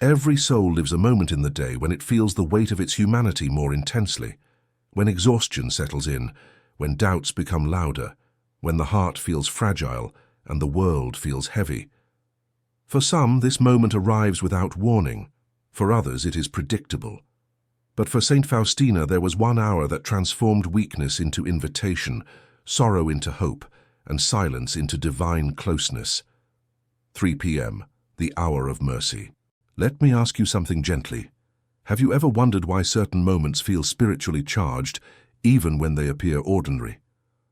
Every soul lives a moment in the day when it feels the weight of its humanity more intensely, when exhaustion settles in, when doubts become louder, when the heart feels fragile and the world feels heavy. For some, this moment arrives without warning. For others, it is predictable. But for Saint Faustina, there was one hour that transformed weakness into invitation, sorrow into hope, and silence into divine closeness. 3 p.m., the hour of mercy. Let me ask you something gently. Have you ever wondered why certain moments feel spiritually charged, even when they appear ordinary?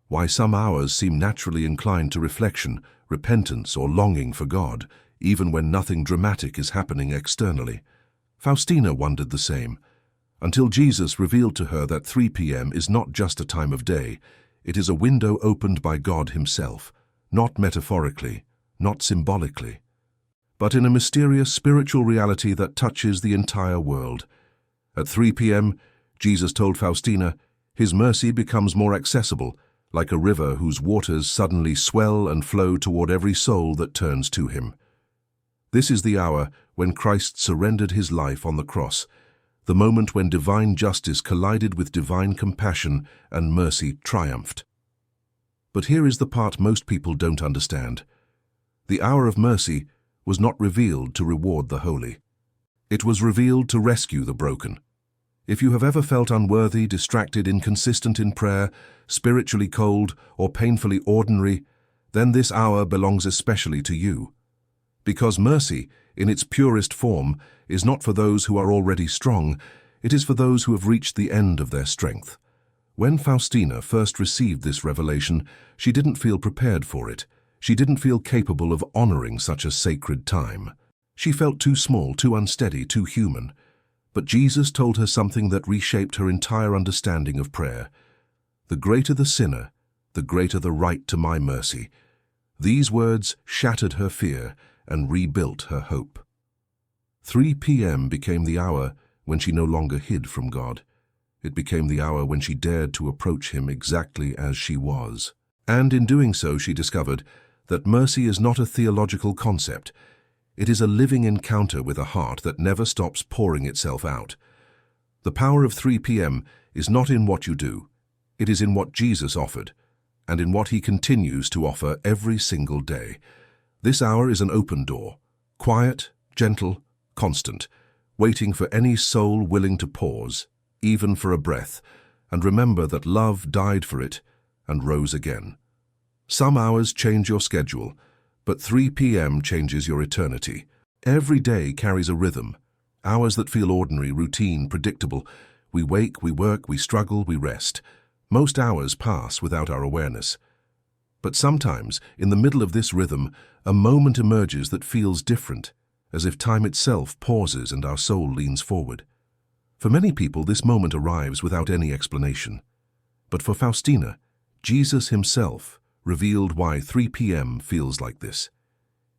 Why some hours seem naturally inclined to reflection, repentance, or longing for God, even when nothing dramatic is happening externally? Faustina wondered the same, until Jesus revealed to her that 3 p.m. is not just a time of day, it is a window opened by God Himself, not metaphorically, not symbolically, but in a mysterious spiritual reality that touches the entire world. At 3 p.m., Jesus told Faustina, His mercy becomes more accessible, like a river whose waters suddenly swell and flow toward every soul that turns to Him. This is the hour when Christ surrendered His life on the cross, the moment when divine justice collided with divine compassion and mercy triumphed. But here is the part most people don't understand. The hour of mercy was not revealed to reward the holy. It was revealed to rescue the broken. If you have ever felt unworthy, distracted, inconsistent in prayer, spiritually cold, or painfully ordinary, then this hour belongs especially to you. Because mercy, in its purest form, is not for those who are already strong, it is for those who have reached the end of their strength. When Faustina first received this revelation, she didn't feel prepared for it. She didn't feel capable of honoring such a sacred time. She felt too small, too unsteady, too human. But Jesus told her something that reshaped her entire understanding of prayer. The greater the sinner, the greater the right to my mercy. These words shattered her fear and rebuilt her hope. 3 p.m. became the hour when she no longer hid from God. It became the hour when she dared to approach Him exactly as she was. And in doing so, she discovered that mercy is not a theological concept. It is a living encounter with a heart that never stops pouring itself out. The power of 3 p.m. is not in what you do. It is in what Jesus offered, and in what He continues to offer every single day. This hour is an open door, quiet, gentle, constant, waiting for any soul willing to pause, even for a breath, and remember that love died for it and rose again. Some hours change your schedule, but 3 p.m. changes your eternity. Every day carries a rhythm. Hours that feel ordinary, routine, predictable. We wake, we work, we struggle, we rest. Most hours pass without our awareness. But sometimes, in the middle of this rhythm, a moment emerges that feels different, as if time itself pauses and our soul leans forward. For many people, this moment arrives without any explanation. But for Faustina, Jesus Himself revealed why 3 p.m. feels like this.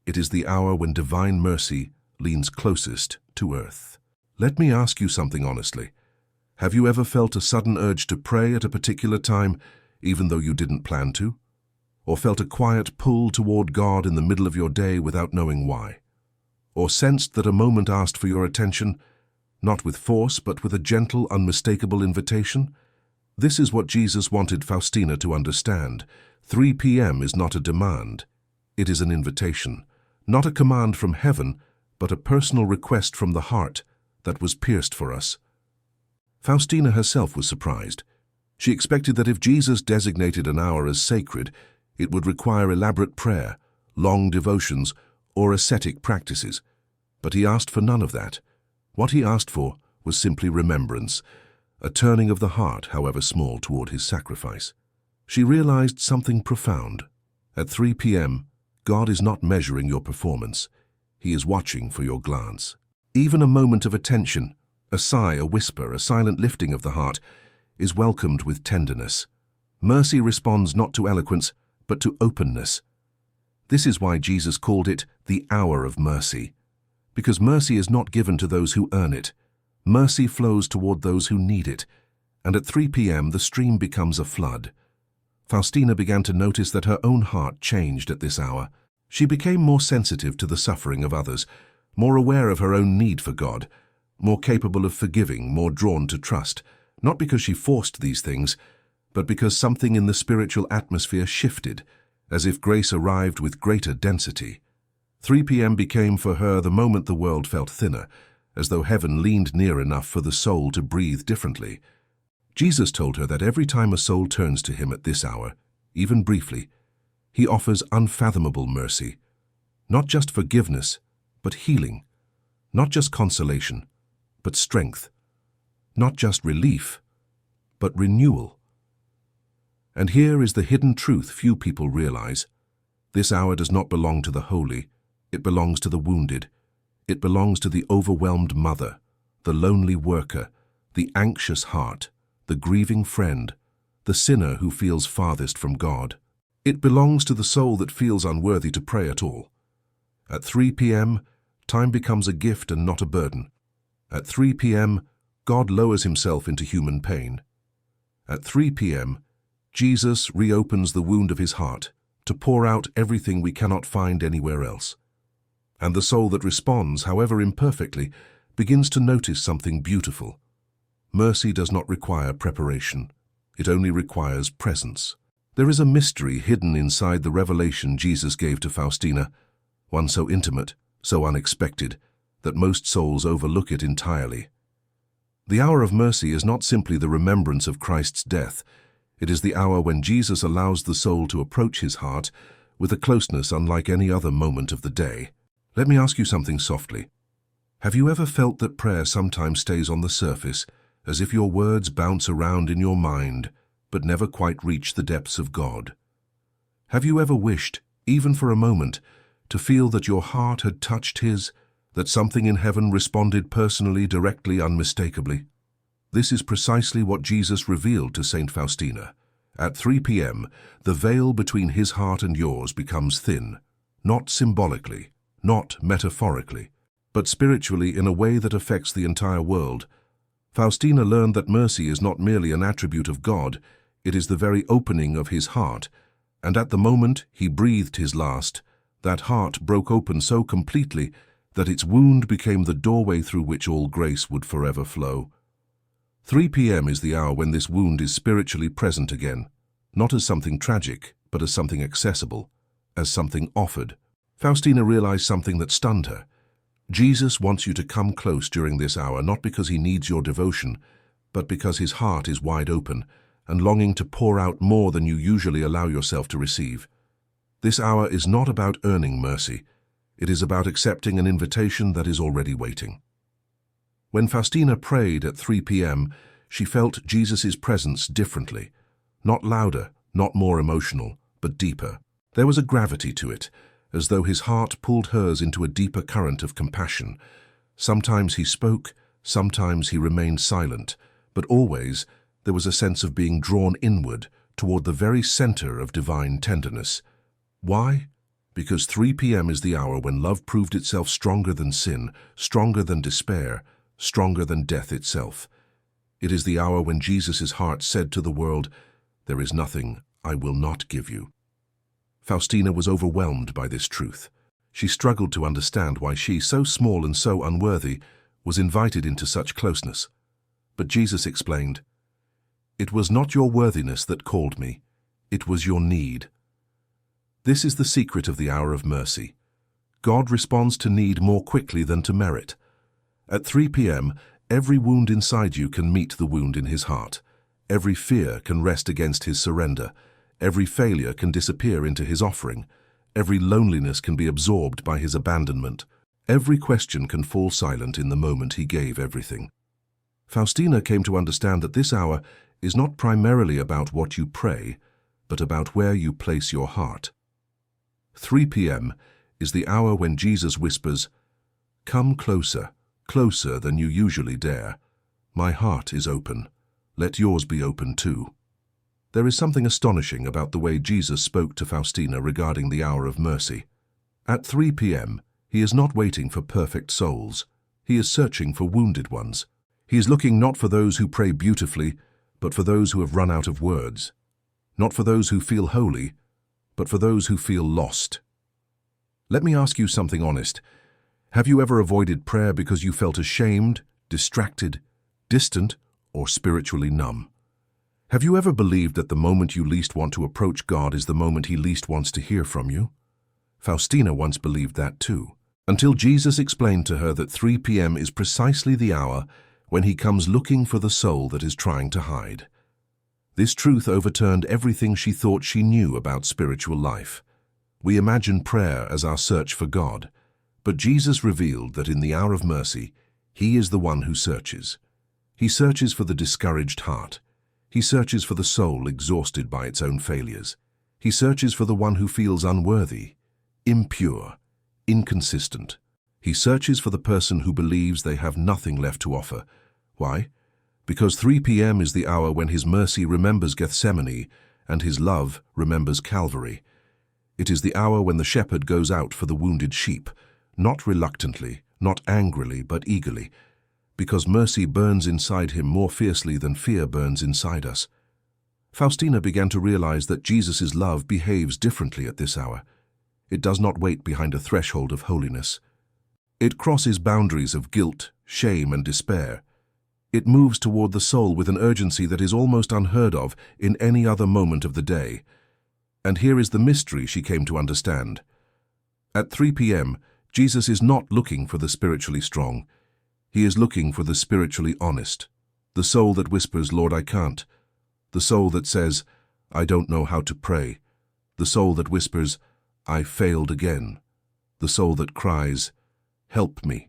It is the hour when divine mercy leans closest to earth. Let me ask you something honestly. Have you ever felt a sudden urge to pray at a particular time, even though you didn't plan to? Or felt a quiet pull toward God in the middle of your day without knowing why? Or sensed that a moment asked for your attention, not with force, but with a gentle, unmistakable invitation? This is what Jesus wanted Faustina to understand. 3 p.m. is not a demand. It is an invitation. Not a command from heaven, but a personal request from the heart that was pierced for us. Faustina herself was surprised. She expected that if Jesus designated an hour as sacred, it would require elaborate prayer, long devotions, or ascetic practices. But He asked for none of that. What He asked for was simply remembrance, a turning of the heart, however small, toward His sacrifice. She realized something profound. At 3 p.m., God is not measuring your performance. He is watching for your glance. Even a moment of attention, a sigh, a whisper, a silent lifting of the heart, is welcomed with tenderness. Mercy responds not to eloquence, but to openness. This is why Jesus called it the hour of mercy. Because mercy is not given to those who earn it. Mercy flows toward those who need it. And at 3 p.m. the stream becomes a flood. Faustina began to notice that her own heart changed at this hour. She became more sensitive to the suffering of others, more aware of her own need for God, more capable of forgiving, more drawn to trust, not because she forced these things, but because something in the spiritual atmosphere shifted, as if grace arrived with greater density. 3 p.m. became for her the moment the world felt thinner, as though heaven leaned near enough for the soul to breathe differently. Jesus told her that every time a soul turns to him at this hour, even briefly, he offers unfathomable mercy. Not just forgiveness, but healing. Not just consolation, but strength. Not just relief, but renewal. And here is the hidden truth few people realize. This hour does not belong to the holy. It belongs to the wounded. It belongs to the overwhelmed mother, the lonely worker, the anxious heart, the grieving friend, the sinner who feels farthest from God. It belongs to the soul that feels unworthy to pray at all. At 3 p.m., time becomes a gift and not a burden. At 3 p.m., God lowers himself into human pain. At 3 p.m., Jesus reopens the wound of his heart to pour out everything we cannot find anywhere else. And the soul that responds, however imperfectly, begins to notice something beautiful. Mercy does not require preparation. It only requires presence. There is a mystery hidden inside the revelation Jesus gave to Faustina, one so intimate, so unexpected, that most souls overlook it entirely. The hour of mercy is not simply the remembrance of Christ's death. It is the hour when Jesus allows the soul to approach his heart with a closeness unlike any other moment of the day. Let me ask you something softly. Have you ever felt that prayer sometimes stays on the surface, as if your words bounce around in your mind, but never quite reach the depths of God? Have you ever wished, even for a moment, to feel that your heart had touched his, that something in heaven responded personally, directly, unmistakably? This is precisely what Jesus revealed to Saint Faustina. At 3 p.m., the veil between his heart and yours becomes thin, not symbolically, not metaphorically, but spiritually in a way that affects the entire world. Faustina learned that mercy is not merely an attribute of God, it is the very opening of his heart, and at the moment he breathed his last, that heart broke open so completely that its wound became the doorway through which all grace would forever flow. 3 p.m. is the hour when this wound is spiritually present again, not as something tragic, but as something accessible, as something offered. Faustina realized something that stunned her. Jesus wants you to come close during this hour, not because he needs your devotion, but because his heart is wide open and longing to pour out more than you usually allow yourself to receive. This hour is not about earning mercy. It is about accepting an invitation that is already waiting. When Faustina prayed at 3 p.m., she felt Jesus' presence differently, not louder, not more emotional, but deeper. There was a gravity to it, as though his heart pulled hers into a deeper current of compassion. Sometimes he spoke, sometimes he remained silent, but always there was a sense of being drawn inward toward the very center of divine tenderness. Why? Because 3 p.m. is the hour when love proved itself stronger than sin, stronger than despair, stronger than death itself. It is the hour when Jesus' heart said to the world, "There is nothing I will not give you." Faustina was overwhelmed by this truth. She struggled to understand why she, so small and so unworthy, was invited into such closeness. But Jesus explained, "It was not your worthiness that called me, it was your need." This is the secret of the hour of mercy. God responds to need more quickly than to merit. At 3 p.m., every wound inside you can meet the wound in his heart. Every fear can rest against his surrender. Every failure can disappear into his offering. Every loneliness can be absorbed by his abandonment. Every question can fall silent in the moment he gave everything. Faustina came to understand that this hour is not primarily about what you pray, but about where you place your heart. 3 p.m. is the hour when Jesus whispers, "Come closer, closer than you usually dare. My heart is open. Let yours be open too." There is something astonishing about the way Jesus spoke to Faustina regarding the hour of mercy. At 3 p.m., he is not waiting for perfect souls. He is searching for wounded ones. He is looking not for those who pray beautifully, but for those who have run out of words. Not for those who feel holy, but for those who feel lost. Let me ask you something honest. Have you ever avoided prayer because you felt ashamed, distracted, distant, or spiritually numb? Have you ever believed that the moment you least want to approach God is the moment He least wants to hear from you? Faustina once believed that too, until Jesus explained to her that 3 p.m. is precisely the hour when He comes looking for the soul that is trying to hide. This truth overturned everything she thought she knew about spiritual life. We imagine prayer as our search for God, but Jesus revealed that in the hour of mercy, He is the one who searches. He searches for the discouraged heart. He searches for the soul exhausted by its own failures. He searches for the one who feels unworthy, impure, inconsistent. He searches for the person who believes they have nothing left to offer. Why? Because 3 p.m. is the hour when His mercy remembers Gethsemane and His love remembers Calvary. It is the hour when the shepherd goes out for the wounded sheep, not reluctantly, not angrily, but eagerly, because mercy burns inside Him more fiercely than fear burns inside us. Faustina began to realize that Jesus' love behaves differently at this hour. It does not wait behind a threshold of holiness. It crosses boundaries of guilt, shame, and despair. It moves toward the soul with an urgency that is almost unheard of in any other moment of the day. And here is the mystery she came to understand. At 3 p.m., Jesus is not looking for the spiritually strong. He is looking for the spiritually honest, the soul that whispers, "Lord, I can't," the soul that says, "I don't know how to pray," the soul that whispers, "I failed again," the soul that cries, "Help me,"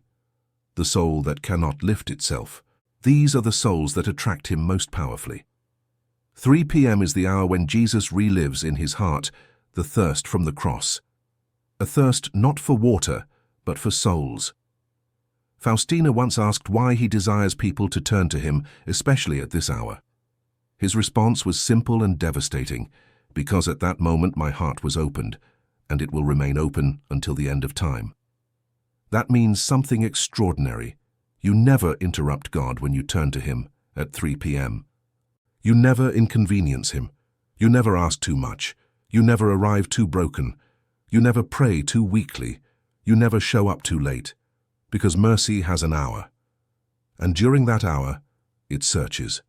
the soul that cannot lift itself. These are the souls that attract Him most powerfully. 3 p.m. is the hour when Jesus relives in His heart the thirst from the cross, a thirst not for water, but for souls. Faustina once asked why He desires people to turn to Him, especially at this hour. His response was simple and devastating, because at that moment my heart was opened, and it will remain open until the end of time. That means something extraordinary. You never interrupt God when you turn to Him at 3 p.m. You never inconvenience Him. You never ask too much. You never arrive too broken. You never pray too weakly. You never show up too late. Because mercy has an hour. And during that hour, it searches.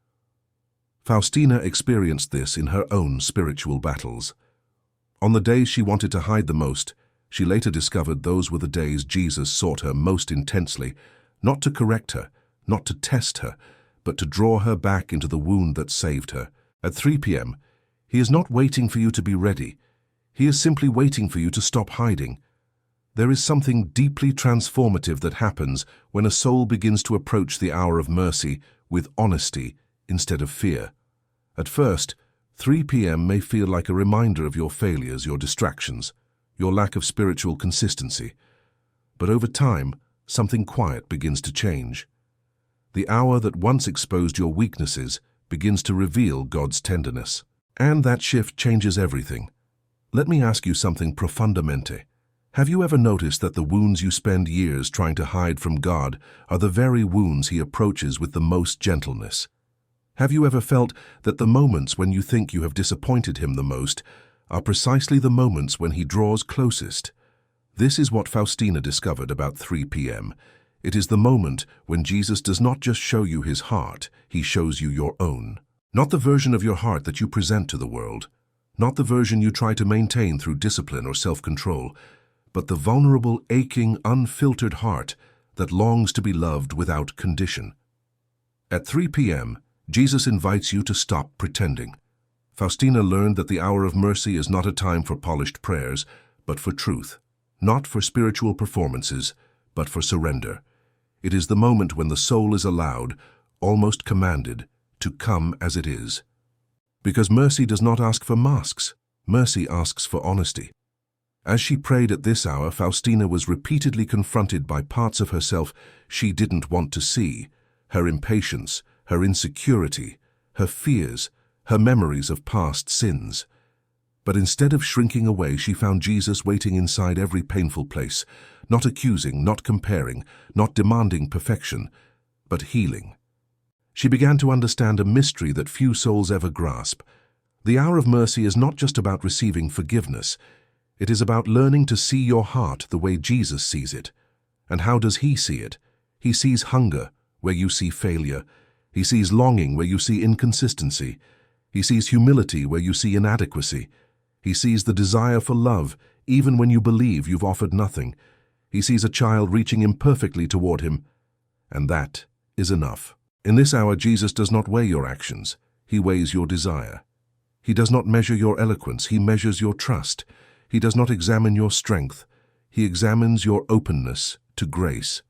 Faustina experienced this in her own spiritual battles. On the days she wanted to hide the most, she later discovered those were the days Jesus sought her most intensely, not to correct her, not to test her, but to draw her back into the wound that saved her. At 3 p.m., He is not waiting for you to be ready. He is simply waiting for you to stop hiding. There is something deeply transformative that happens when a soul begins to approach the hour of mercy with honesty instead of fear. At first, 3 p.m. may feel like a reminder of your failures, your distractions, your lack of spiritual consistency. But over time, something quiet begins to change. The hour that once exposed your weaknesses begins to reveal God's tenderness. And that shift changes everything. Let me ask you something profundamente. Have you ever noticed that the wounds you spend years trying to hide from God are the very wounds He approaches with the most gentleness? Have you ever felt that the moments when you think you have disappointed Him the most are precisely the moments when He draws closest? This is what Faustina discovered about 3 p.m. It is the moment when Jesus does not just show you His heart, He shows you your own. Not the version of your heart that you present to the world, not the version you try to maintain through discipline or self-control, but the vulnerable, aching, unfiltered heart that longs to be loved without condition. At 3 p.m., Jesus invites you to stop pretending. Faustina learned that the hour of mercy is not a time for polished prayers, but for truth. Not for spiritual performances, but for surrender. It is the moment when the soul is allowed, almost commanded, to come as it is. Because mercy does not ask for masks. Mercy asks for honesty. As she prayed at this hour, Faustina was repeatedly confronted by parts of herself she didn't want to see, her impatience, her insecurity, her fears, her memories of past sins. But instead of shrinking away, she found Jesus waiting inside every painful place, not accusing, not comparing, not demanding perfection, but healing. She began to understand a mystery that few souls ever grasp. The hour of mercy is not just about receiving forgiveness. It is about learning to see your heart the way Jesus sees it. And how does he see it? He sees hunger where you see failure. He sees longing where you see inconsistency. He sees humility where you see inadequacy. He sees the desire for love even when you believe you've offered nothing. He sees a child reaching imperfectly toward him. And that is enough. In this hour, Jesus does not weigh your actions. He weighs your desire. He does not measure your eloquence. He measures your trust. He does not examine your strength. He examines your openness to grace.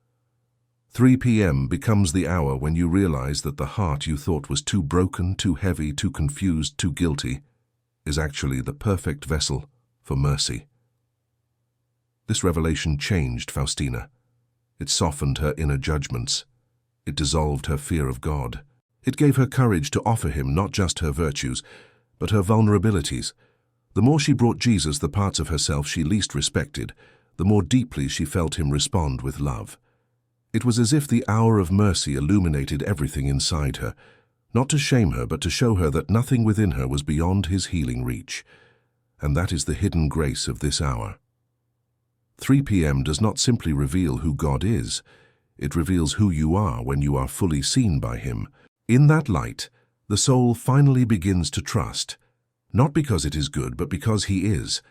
3 p.m. becomes the hour when you realize that the heart you thought was too broken, too heavy, too confused, too guilty, is actually the perfect vessel for mercy. This revelation changed Faustina. It softened her inner judgments. It dissolved her fear of God. It gave her courage to offer him not just her virtues, but her vulnerabilities. The more she brought Jesus the parts of herself she least respected, the more deeply she felt him respond with love. It was as if the hour of mercy illuminated everything inside her, not to shame her, but to show her that nothing within her was beyond his healing reach. And that is the hidden grace of this hour. 3 p.m. does not simply reveal who God is. It reveals who you are when you are fully seen by him. In that light, the soul finally begins to trust, not because it is good, but because he is.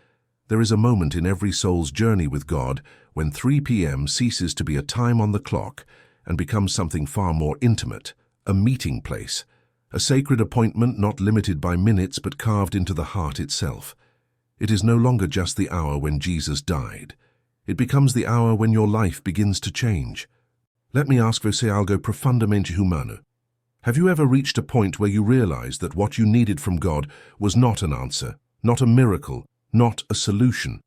There is a moment in every soul's journey with God when 3 p.m. ceases to be a time on the clock and becomes something far more intimate, a meeting place, a sacred appointment not limited by minutes but carved into the heart itself. It is no longer just the hour when Jesus died. It becomes the hour when your life begins to change. Let me ask você algo profundamente humano. Have you ever reached a point where you realized that what you needed from God was not an answer, not a miracle, not a solution,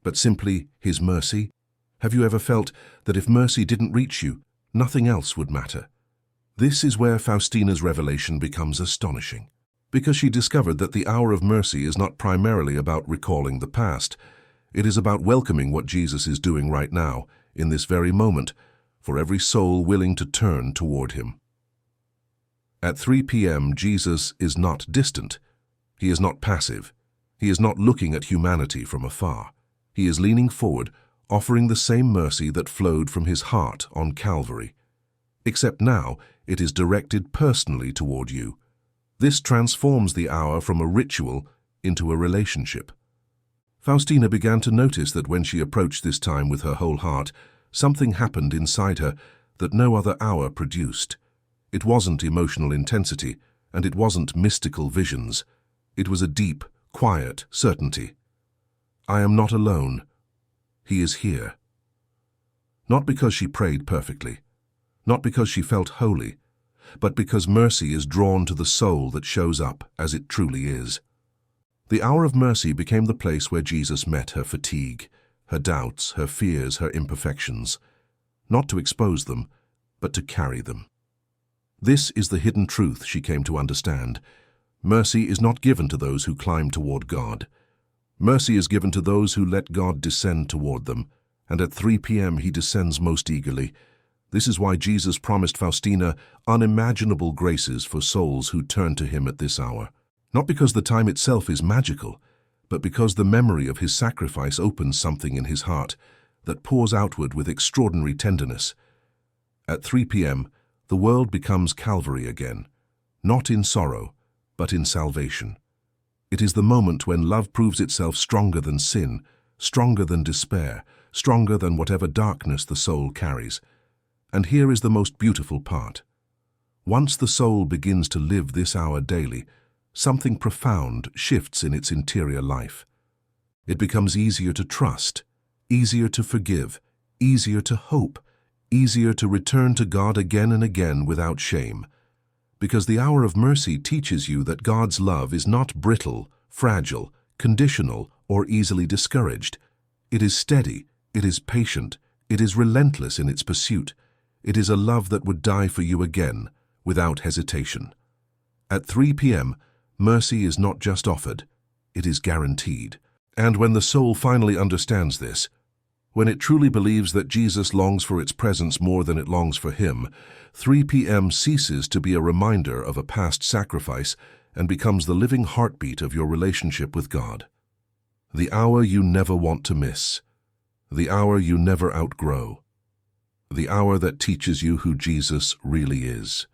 but simply his mercy? Have you ever felt that if mercy didn't reach you, nothing else would matter? This is where Faustina's revelation becomes astonishing, because she discovered that the hour of mercy is not primarily about recalling the past. It is about welcoming what Jesus is doing right now, in this very moment, for every soul willing to turn toward him. At 3 p.m., Jesus is not distant. He is not passive. He is not looking at humanity from afar. He is leaning forward, offering the same mercy that flowed from his heart on Calvary. Except now, it is directed personally toward you. This transforms the hour from a ritual into a relationship. Faustina began to notice that when she approached this time with her whole heart, something happened inside her that no other hour produced. It wasn't emotional intensity, and it wasn't mystical visions. It was a deep, quiet certainty. I am not alone. He is here. Not because she prayed perfectly, not because she felt holy, but because mercy is drawn to the soul that shows up as it truly is. The hour of mercy became the place where Jesus met her fatigue, her doubts, her fears, her imperfections, not to expose them, but to carry them. This is the hidden truth she came to understand. Mercy is not given to those who climb toward God. Mercy is given to those who let God descend toward them, and at 3 p.m. he descends most eagerly. This is why Jesus promised Faustina unimaginable graces for souls who turn to him at this hour. Not because the time itself is magical, but because the memory of his sacrifice opens something in his heart that pours outward with extraordinary tenderness. At 3 p.m., the world becomes Calvary again, not in sorrow, but in salvation. It is the moment when love proves itself stronger than sin, stronger than despair, stronger than whatever darkness the soul carries. And here is the most beautiful part. Once the soul begins to live this hour daily, something profound shifts in its interior life. It becomes easier to trust, easier to forgive, easier to hope, easier to return to God again and again without shame. Because the hour of mercy teaches you that God's love is not brittle, fragile, conditional, or easily discouraged. It is steady, it is patient, it is relentless in its pursuit. It is a love that would die for you again, without hesitation. At 3 p.m., mercy is not just offered, it is guaranteed. And when the soul finally understands this, when it truly believes that Jesus longs for its presence more than it longs for him, 3 p.m. ceases to be a reminder of a past sacrifice and becomes the living heartbeat of your relationship with God. The hour you never want to miss. The hour you never outgrow. the hour that teaches you who Jesus really is.